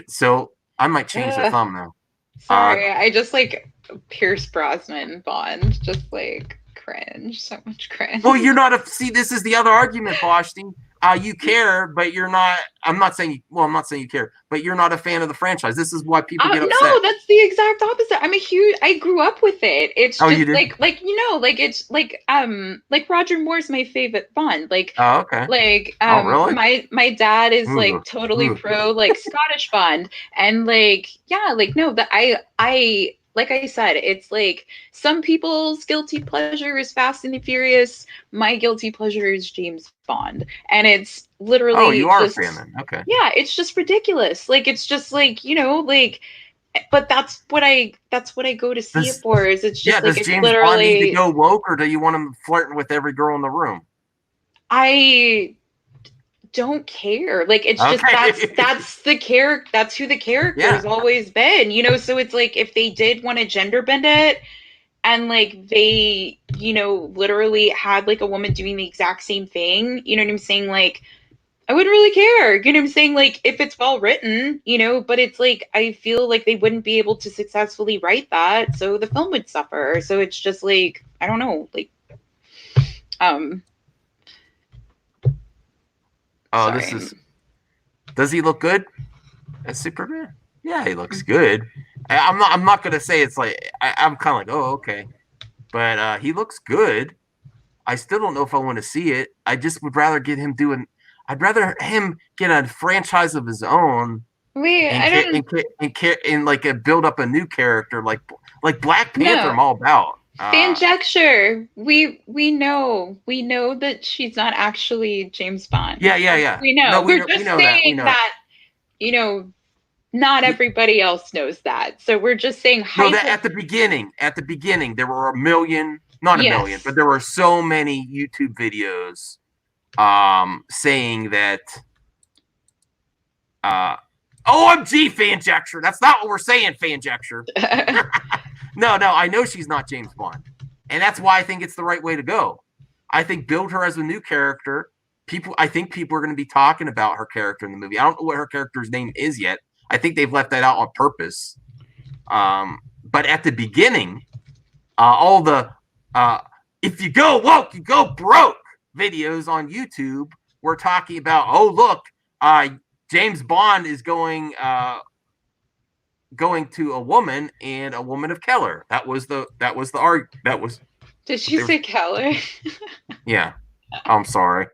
So I might change the thumbnail. Sorry, I just like Pierce Brosnan Bond, just like cringe, so much cringe. Well, you're not see. This is the other argument, Boshti. You care, but you're not. I'm not saying you care, but you're not a fan of the franchise. This is why people get upset. No, that's the exact opposite. I grew up with it. It's just you did? it's like Roger Moore's my favorite Bond. Like, oh, okay. Like, really? my dad is like totally pro like Scottish Bond, and like, yeah, like no, that I like I said, it's like some people's guilty pleasure is Fast and the Furious. My guilty pleasure is James Bond, and it's literally. Oh, you are a fan then? Okay. Yeah, it's just ridiculous. Like, it's just like, like. But that's what I go to see it for. Is it's just like, does James Bond need to go woke, or do you want him flirting with every girl in the room? I don't care. Like, it's just that's the character. That's who the character has always been. So it's like, if they did want to gender bend it, and like they, literally had like a woman doing the exact same thing. You know what I'm saying? Like, I wouldn't really care. You know what I'm saying? Like, if it's well written, but it's like, I feel like they wouldn't be able to successfully write that, so the film would suffer. So it's just like, I don't know, like, sorry. Does he look good as Superman? Yeah, he looks good. I'm not gonna say it's like, I'm kind of like, oh, okay. But he looks good. I still don't know if I want to see it. I just would rather get him doing. I'd rather him get a franchise of his own. And build up a new character like Black Panther. No. I'm all about. Fanjecture. We know that she's not actually James Bond. Yeah. We know. No, we're just saying that. Not everybody else knows that. So we're just saying. No, that at the beginning, there were a million, not a million, but there were so many YouTube videos saying that OMG Fanjecture. That's not what we're saying, Fanjecture. No, I know she's not James Bond. And that's why I think it's the right way to go. I think build her as a new character. I think people are going to be talking about her character in the movie. I don't know what her character's name is yet. I think they've left that out on purpose. But at the beginning, all the if you go woke, you go broke videos on YouTube were talking about, oh, look, James Bond is going to a woman and a woman of color. That was the argument. Did she say Keller? Yeah. I'm sorry.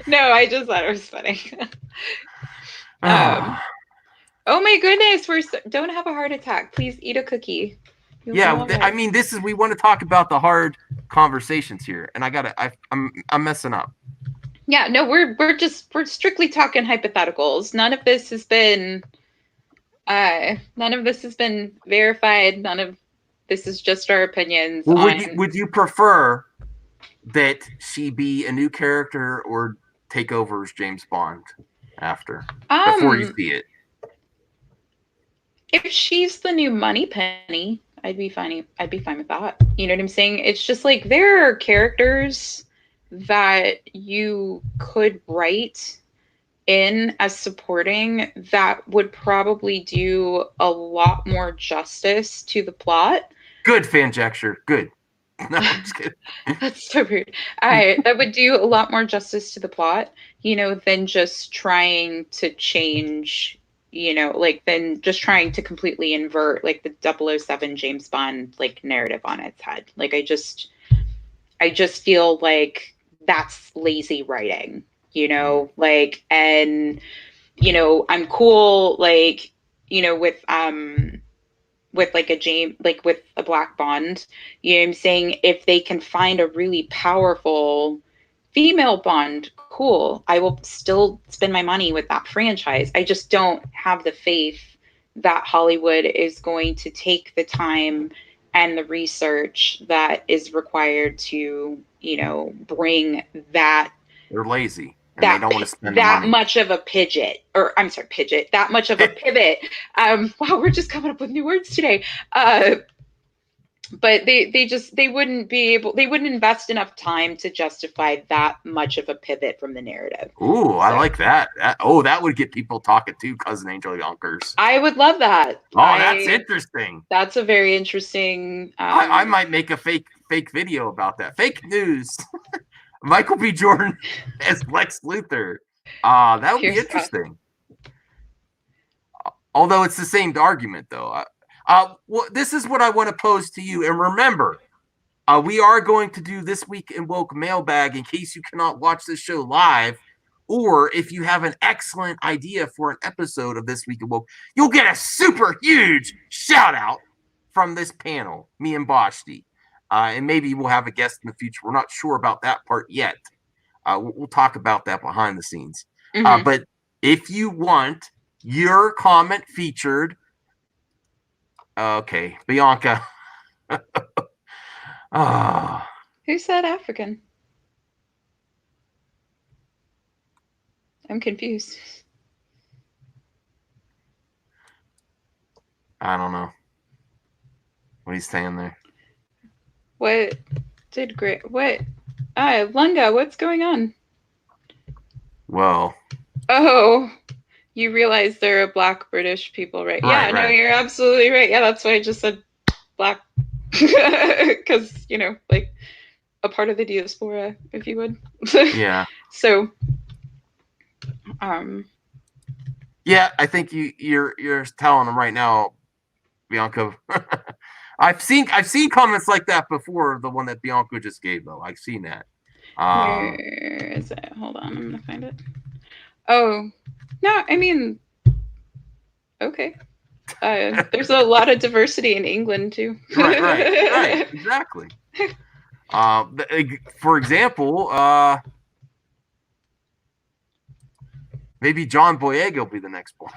No, I just thought it was funny. Oh my goodness, don't have a heart attack. Please eat a cookie. I mean, we want to talk about the hard conversations here, and I'm messing up. Yeah, no, we're strictly talking hypotheticals. None of this has been verified. None of this is just our opinions. Well, would you prefer that she be a new character or take over as James Bond before you see it? If she's the new Moneypenny, I'd be fine with that. You know what I'm saying? It's just like, there are characters that you could write in as supporting that would probably do a lot more justice to the plot. Good Fanjecture. Good. No, I'm just kidding. That's so rude. That would do a lot more justice to the plot, than just trying to change, than just trying to completely invert like the 007 James Bond like narrative on its head. Like, I just feel like that's lazy writing, and I'm cool, like, with like a James, like with a Black Bond. I'm saying? If they can find a really powerful female Bond, cool. I will still spend my money with that franchise. I just don't have the faith that Hollywood is going to take the time and the research that is required to, bring They're lazy and they don't want to spend the that money. much of a pidget, that much of a pivot. Wow, we're just coming up with new words today. But they wouldn't invest enough time to justify that much of a pivot from the narrative. Ooh, I like that. That would get people talking too, Cousin Angel Yonkers. I would love that. That's interesting. That's a very interesting. I might make a fake video about that. Fake news. Michael B. Jordan as Lex Luthor. That would be interesting. Although it's the same argument, though. This is what I want to pose to you. And remember, we are going to do This Week in Woke mailbag in case you cannot watch this show live. Or if you have an excellent idea for an episode of This Week in Woke, you'll get a super huge shout out from this panel, me and Bashti. And maybe we'll have a guest in the future. We're not sure about that part yet. We'll talk about that behind the scenes. Mm-hmm. But if you want your comment featured, okay, Bianca. Who said African? I'm confused. I don't know what he's saying there. What did great? What? Lunga, what's going on? Well. Oh, you realize there are Black British people, right? Yeah, no, you're absolutely right. Yeah, that's why I just said Black, because like a part of the diaspora, if you would. Yeah. So. Yeah, I think you're telling them right now, Bianca. I've seen comments like that before. The one that Bianca just gave, though, I've seen that. Where is it? Hold on, I'm gonna find it. Oh, no, I mean, okay. There's a lot of diversity in England too. right, exactly. For example, maybe John Boyega will be the next one.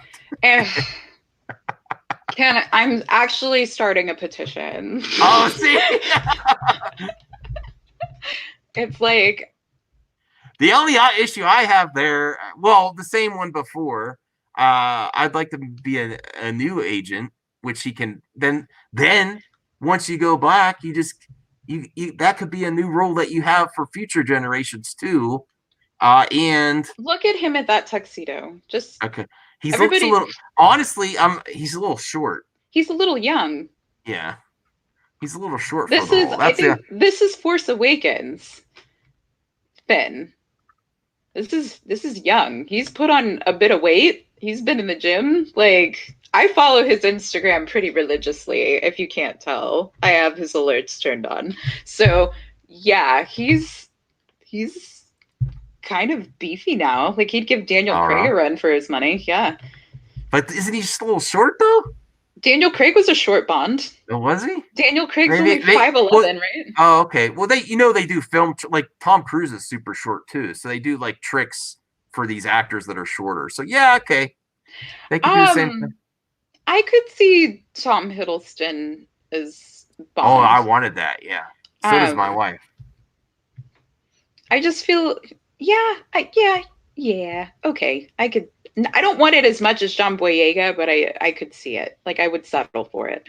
I'm actually starting a petition. Oh, see? It's like the only issue I have there, well, the same one before. I'd like to be a new agent, which he can then once you go Black, you that could be a new role that you have for future generations too. And look at him at that tuxedo. Just okay. He's a little, honestly, he's a little short. He's a little young. Yeah. He's a little short this for the is, role. This is Force Awakens. Finn. This is young. He's put on a bit of weight. He's been in the gym. Like, I follow his Instagram pretty religiously, if you can't tell. I have his alerts turned on. So yeah, he's kind of beefy now. Like, he'd give Daniel Craig a run for his money. Yeah. But isn't he just a little short though? Daniel Craig was a short Bond. Oh, was he? Daniel Craig's only 5'11", right? Oh, okay. Well, they do film, like Tom Cruise is super short too, so they do like tricks for these actors that are shorter. So yeah, okay, they can do the same thing. I could see Tom Hiddleston as Bond. Oh, I wanted that. Yeah, so does my wife. I just feel, yeah. Okay, I don't want it as much as John Boyega, but I could see it. Like, I would settle for it.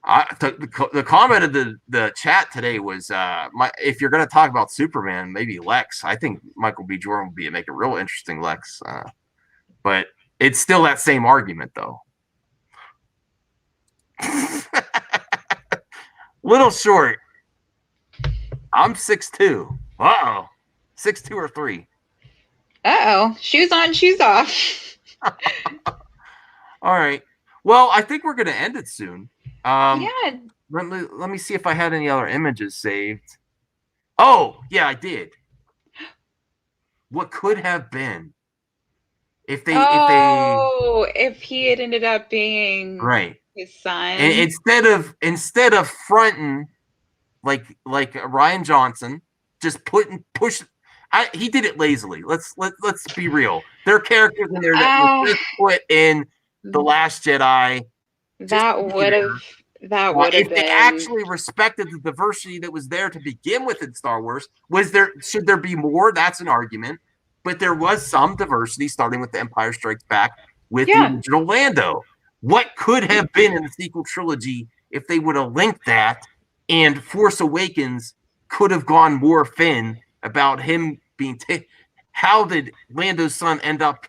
The comment of the chat today was, if you're going to talk about Superman, maybe Lex. I think Michael B. Jordan would make a real interesting Lex. But it's still that same argument, though. Little short. I'm 6'2". Uh-oh. 6'2" or 3. Uh-oh. Shoes on, shoes off. All right. Well, I think we're going to end it soon. Yeah. Let me see if I had any other images saved. Oh, yeah, I did. What could have been? If he had ended up being right. his son. And instead of fronting like Ryan Johnson, just push. He did it lazily. Let's be real. There are characters in there that were just put in The Last Jedi. That would have If they been actually respected the diversity that was there to begin with in Star Wars, should there be more? That's an argument. But there was some diversity, starting with The Empire Strikes Back with the original Lando. What could have been in the sequel trilogy if they would have linked that, and Force Awakens could have gone more Finn about him being how did Lando's son end up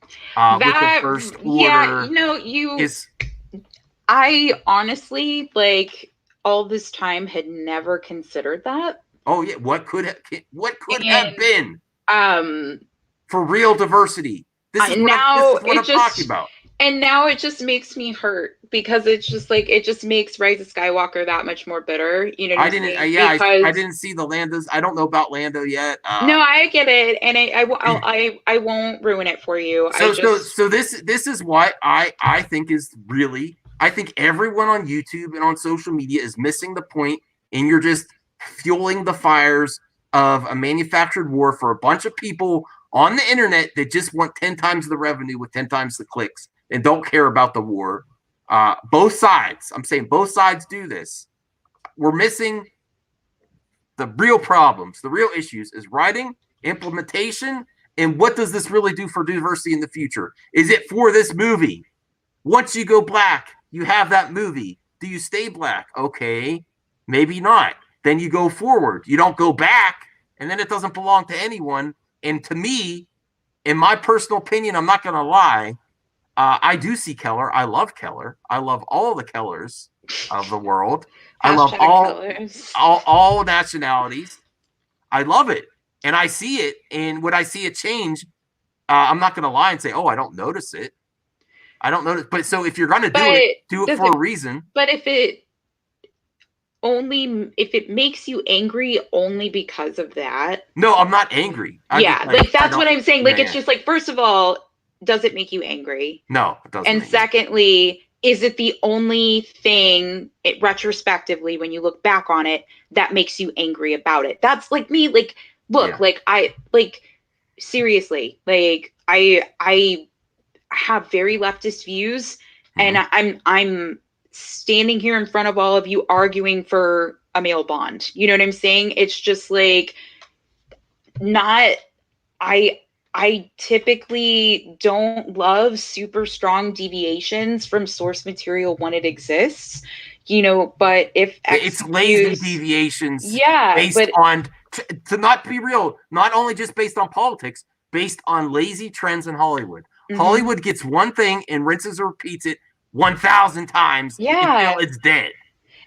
with the First Order? I honestly, like, all this time had never considered that. Oh yeah, what could have been for real diversity? This is what I'm talking about. And now it just makes me hurt because it's just like it just makes Rise of Skywalker that much more bitter. You know what I didn't saying? I didn't see the Landos. I don't know about Lando yet. No, I get it, and I won't ruin it for you. So this is what I think is really. I think everyone on YouTube and on social media is missing the point, and you're just fueling the fires of a manufactured war for a bunch of people on the internet that just want 10 times the revenue with 10 times the clicks and don't care about the war. Both sides. I'm saying both sides do this. We're missing the real problems, the real issues is writing, implementation, and what does this really do for diversity in the future? Is it for this movie? Once you go black, you have that movie. Do you stay black? Okay, maybe not. Then you go forward. You don't go back, and then it doesn't belong to anyone. And to me, in my personal opinion, I'm not going to lie, I do see Keller. I love Keller. I love all the Kellers of the world. I love all nationalities. I love it. And I see it. And when I see it change, I'm not going to lie and say, oh, I don't notice it. I don't notice. But so if you're going to do it for a reason. But if it makes you angry only because of that. No, I'm not angry. That's what I'm saying. Like, it's just like, first of all, does it make you angry? No, it doesn't. And secondly, is it the only thing, retrospectively, when you look back on it, that makes you angry about it? That's like me. Like, look, seriously, like I have very leftist views, and I'm standing here in front of all of you arguing for a male bond. You know what I'm saying? It's just like I typically don't love super strong deviations from source material when it exists, but if it's lazy deviations, based on to not be real, not only just based on politics, based on lazy trends in Hollywood. Hollywood gets one thing and rinses and repeats it 1,000 times until it's dead.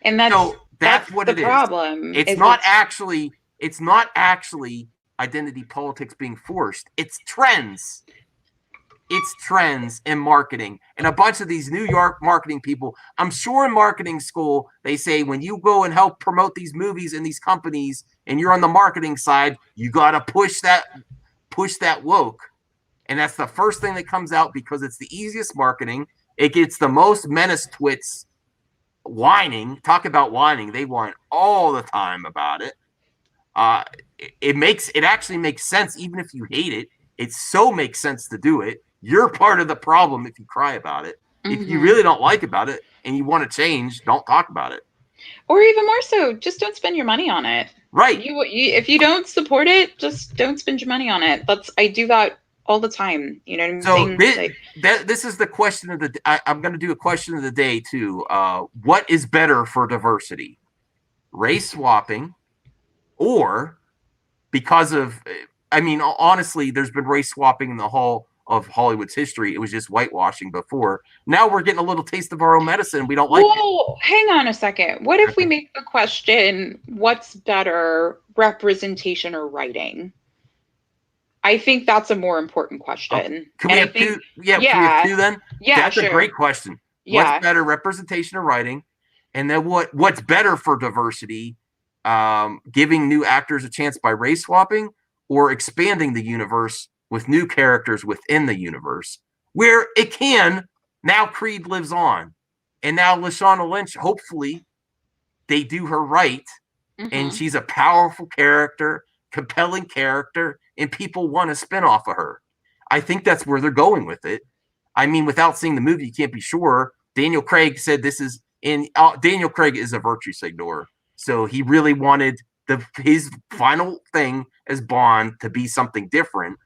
And that's what the problem. It's not actually identity politics being forced. It's trends. It's trends in marketing. And a bunch of these New York marketing people, I'm sure in marketing school, they say when you go and help promote these movies and these companies and you're on the marketing side, you got to push that woke. And that's the first thing that comes out because it's the easiest marketing. It gets the most menace twits whining. Talk about whining. They whine all the time about it. It actually makes sense even if you hate it. It so makes sense to do it. You're part of the problem if you cry about it. If you really don't like about it and you want to change, don't talk about it. Or even more so, just don't spend your money on it. Right. If you don't support it, just don't spend your money on it. I do that all the time. You know what I'm saying? This is the question of the I'm going to do a question of the day too. What is better for diversity? Race swapping, or because of, honestly, there's been race swapping in the whole of Hollywood's history. It was just whitewashing before. Now we're getting a little taste of our own medicine. We don't like it. Hang on a second. What if we make the question, what's better, representation or writing? I think that's a more important question. Can we have two? Yeah, can we have two then? Yeah, that's a great question. Yeah. What's better, representation or writing? And then what's better for diversity? Giving new actors a chance by race swapping or expanding the universe with new characters within the universe, where it can. Now Creed lives on, and now Lashana Lynch, hopefully, they do her right, and she's a powerful character, compelling character, and people want a spinoff of her. I think that's where they're going with it. I mean, without seeing the movie, you can't be sure. Daniel Craig said this is in. Daniel Craig is a virtue signor, so he really wanted his final thing as Bond to be something different.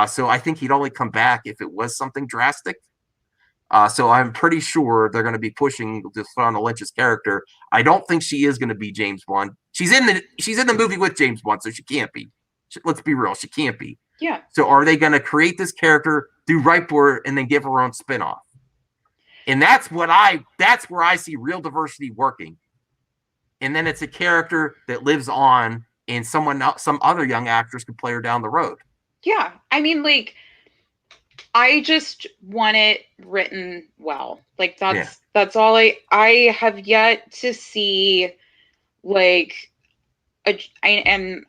So I think he'd only come back if it was something drastic. So I'm pretty sure they're going to be pushing Lashana Lynch's character. I don't think she is going to be James Bond. She's in the movie with James Bond, so she can't be. Let's be real, she can't be. Yeah. So are they going to create this character, do right for her, and then give her own spinoff? And that's where I see real diversity working. And then it's a character that lives on, and some other young actress could play her down the road. Yeah, I mean, like, I just want it written well. Like that's all I have yet to see. Like, I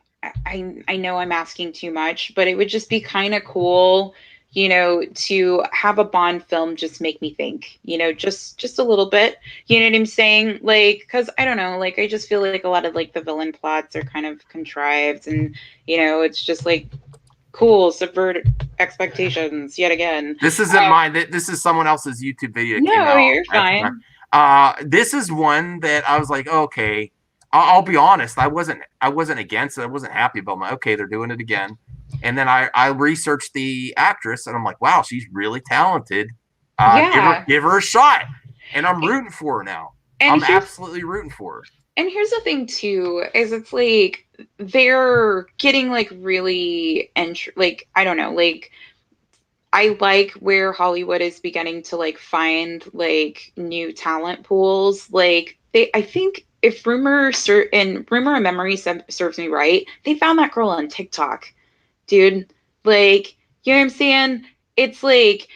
know I'm asking too much, but it would just be kind of cool, you know, to have a Bond film just make me think, you know, just a little bit, you know what I'm saying? Like, because I don't know, like, I just feel like a lot of like the villain plots are kind of contrived, and you know, it's just like, cool, subvert expectations yet again. This isn't mine. This is someone else's YouTube video. No, you're fine. This is one that I was like, okay. I'll be honest. I wasn't against it. I wasn't happy about my. Okay, they're doing it again. And then I researched the actress, and I'm like, wow, she's really talented. Give her a shot. And I'm rooting for her now. I'm absolutely rooting for her. And here's the thing too, is it's like they're getting like really like, I don't know, like I like where Hollywood is beginning to like find like new talent pools. Like I think if rumor and memory serves me right, they found that girl on TikTok, dude. Like, you know what I'm saying? It's like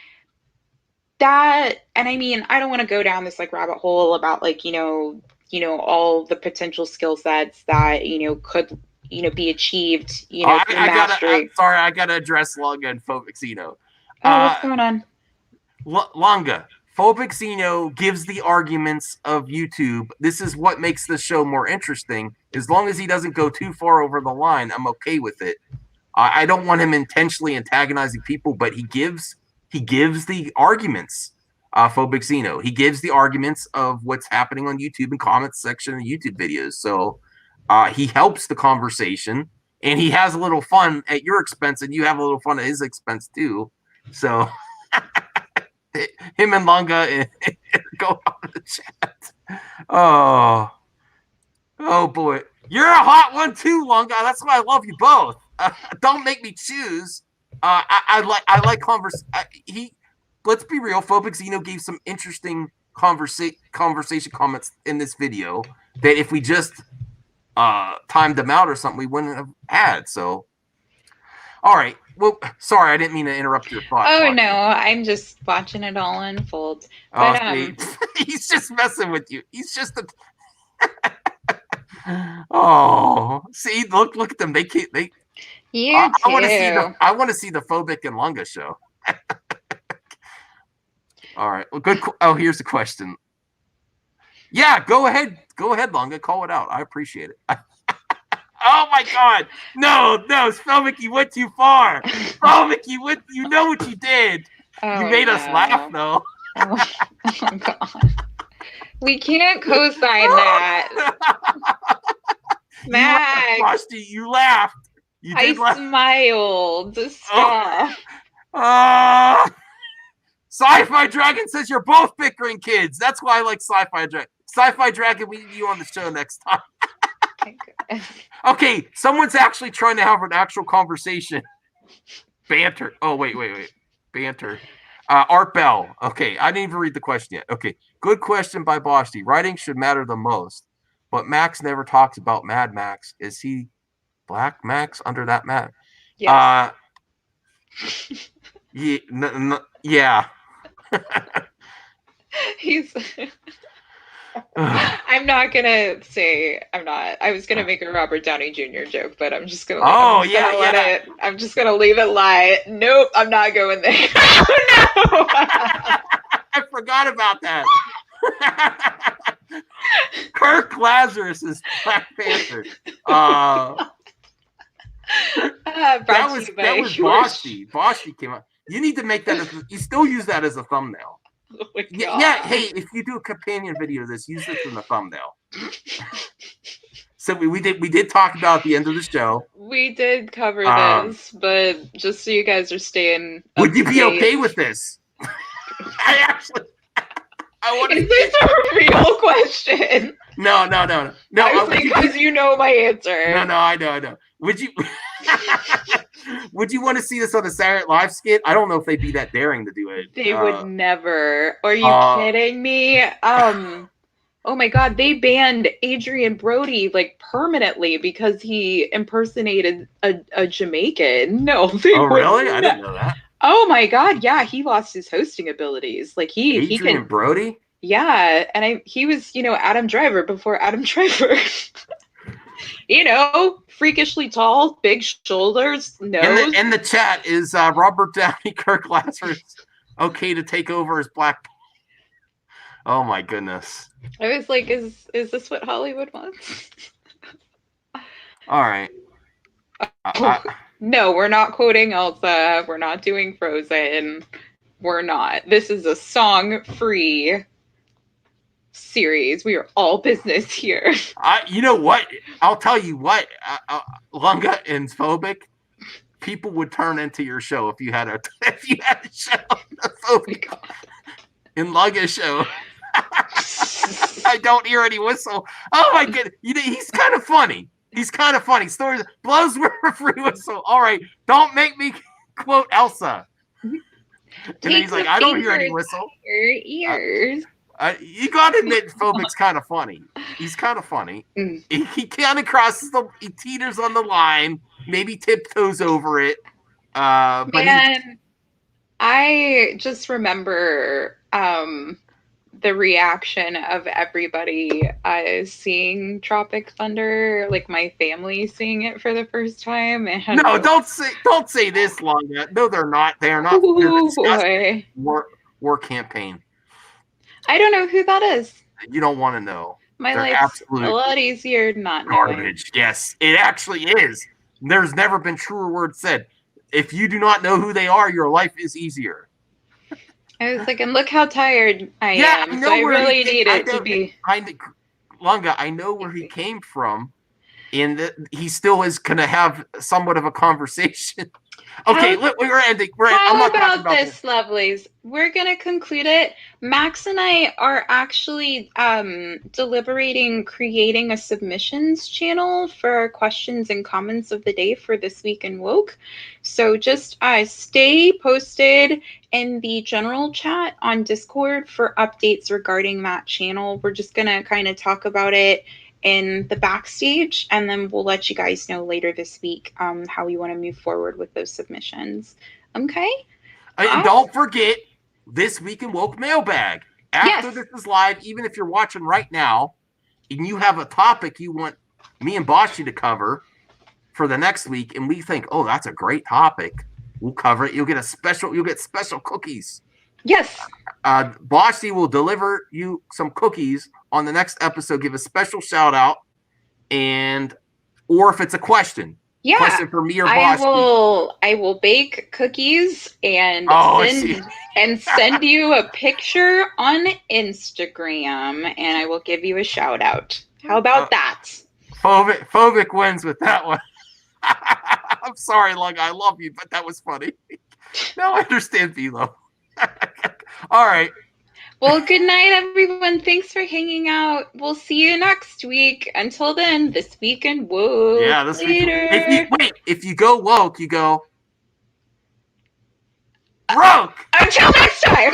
that. And I mean, I don't want to go down this like rabbit hole about like, you know, all the potential skill sets that, you know, could, you know, be achieved, you know, through mastery. I gotta address Lunga and Phobixino. What's going on? Lunga. Phobixino gives the arguments of YouTube. This is what makes the show more interesting. As long as he doesn't go too far over the line, I'm okay with it. I don't want him intentionally antagonizing people, but he gives the arguments. Phobixino. He gives the arguments of what's happening on YouTube and comments section of YouTube videos. So he helps the conversation, and he has a little fun at your expense, and you have a little fun at his expense too. So him and Lunga go on the chat. Oh boy, you're a hot one too, Lunga. That's why I love you both. Don't make me choose. I like converse. Let's be real. Phobixino gave some interesting conversation comments in this video that if we just timed them out or something, we wouldn't have had. So, all right. Well, sorry, I didn't mean to interrupt your thought. Oh no, I'm just watching it all unfold. But he's just messing with you. He's just oh, see, look at them. They can't. I want to see the Phobic and Lunga show. All right. Well, good. Oh, here's the question. Yeah, go ahead, Lunga. Call it out. I appreciate it. Oh my God! No, Spelvick, you went too far. Spelvick, you know what you did. You made us laugh, though. Oh God. We can't co-sign that. Max. Rusty, you laughed. I smiled. Stop. Sci-Fi Dragon says you're both bickering kids. That's why I like Sci-Fi Dragon. Sci-Fi Dragon, we need you on the show next time. Okay, someone's actually trying to have an actual conversation. Banter. Oh, wait. Banter. Art Bell. Okay, I didn't even read the question yet. Okay, good question by Boshti. Writing should matter the most, but Max never talks about Mad Max. Is he Black Max under that Mad? Yes. Yeah. He's I'm not gonna say I'm not. I was gonna make a Robert Downey Jr. joke, but I'm just gonna Oh, I'm just gonna let yeah. it. I'm just gonna leave it lie. Nope, I'm not going there. Oh, no. I forgot about that. Kirk Lazarus is Black Panther. Brought That to was you by Boschy. Boschy came out. You need to make that as you still use that as a thumbnail. Oh my Yeah, God. yeah. Hey, if you do a companion video to this, use this in the thumbnail. So we did talk about at the end of the show. We did cover Um, this, but just so you guys are staying up Would you to be date. okay with this? I want Is this a real question? No. I was like, because you know my answer. No, I know. Would you? Would you want to see this on a Saturday Night Live skit? I don't know if they'd be that daring to do it. They would never. Are you kidding me? Oh my God, they banned Adrian Brody like permanently because he impersonated a Jamaican. No, they Oh, would really? I not. didn't know that. Oh my God, yeah, he lost his hosting abilities. Like he Adrian can. Brody? Yeah, and he was, Adam Driver before Adam Driver. Freakishly tall, big shoulders, nose. And the chat is Robert Downey, Kirk Lazarus, okay to take over as Black. Oh my goodness! I was like, is this what Hollywood wants? All right. No, we're not quoting Elsa. We're not doing Frozen. We're not. This is a song-free series. We are all business here. You know what? I'll tell you what, Lunga and Phobic, people would turn into your show if you had a show, a Phobic in Lunga's show. I don't hear any whistle. Oh my goodness, he's kind of funny. Stories blows were a free whistle. All right, don't make me quote Elsa. And then he's like, I don't hear any whistle. Your ears. You gotta admit, Phobic's kind of funny. He's kind of funny. He kind of crosses he teeters on the line, maybe tiptoes over it. But Man, I just remember the reaction of everybody seeing Tropic Thunder, like my family seeing it for the first time. And no, don't say this, Longa. No, they're not. They are not. Oh boy, war campaign. I don't know who that is. You don't want to know. My life's a lot easier not knowing. Garbage. Yes, it actually is. There's never been truer words said. If you do not know who they are, your life is easier. I was like, and look how tired I am. So I really need it to be. Lunga, I know where he came from, and he still is going to have somewhat of a conversation. Okay, we're ending. How about this, lovelies? We're going to conclude it. Max and I are actually deliberating creating a submissions channel for our questions and comments of the day for This Week in Woke. So just stay posted in the general chat on Discord for updates regarding that channel. We're just going to kind of talk about it in the backstage, and then we'll let you guys know later this week how we want to move forward with those submissions. Okay? And don't forget This Week in Woke mailbag. After this is live, even if you're watching right now, and you have a topic you want me and Boschy to cover for the next week, and we think, oh, that's a great topic, we'll cover it. You'll get special cookies. Yes. Boschy will deliver you some cookies on the next episode. Give a special shout out, or if it's a question, question for me or Boschy. I will bake cookies and send you a picture on Instagram, and I will give you a shout out. How about that? Phobic wins with that one. I'm sorry, Lug. I love you, but that was funny. Now I understand Velo. All right. Well, good night, everyone. Thanks for hanging out. We'll see you next week. Until then, This Week in Woke. Yeah, this later. If you go woke, you go broke. Until next time.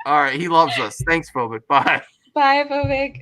All right, he loves us. Thanks, Phobic. Bye. Bye, Phobic.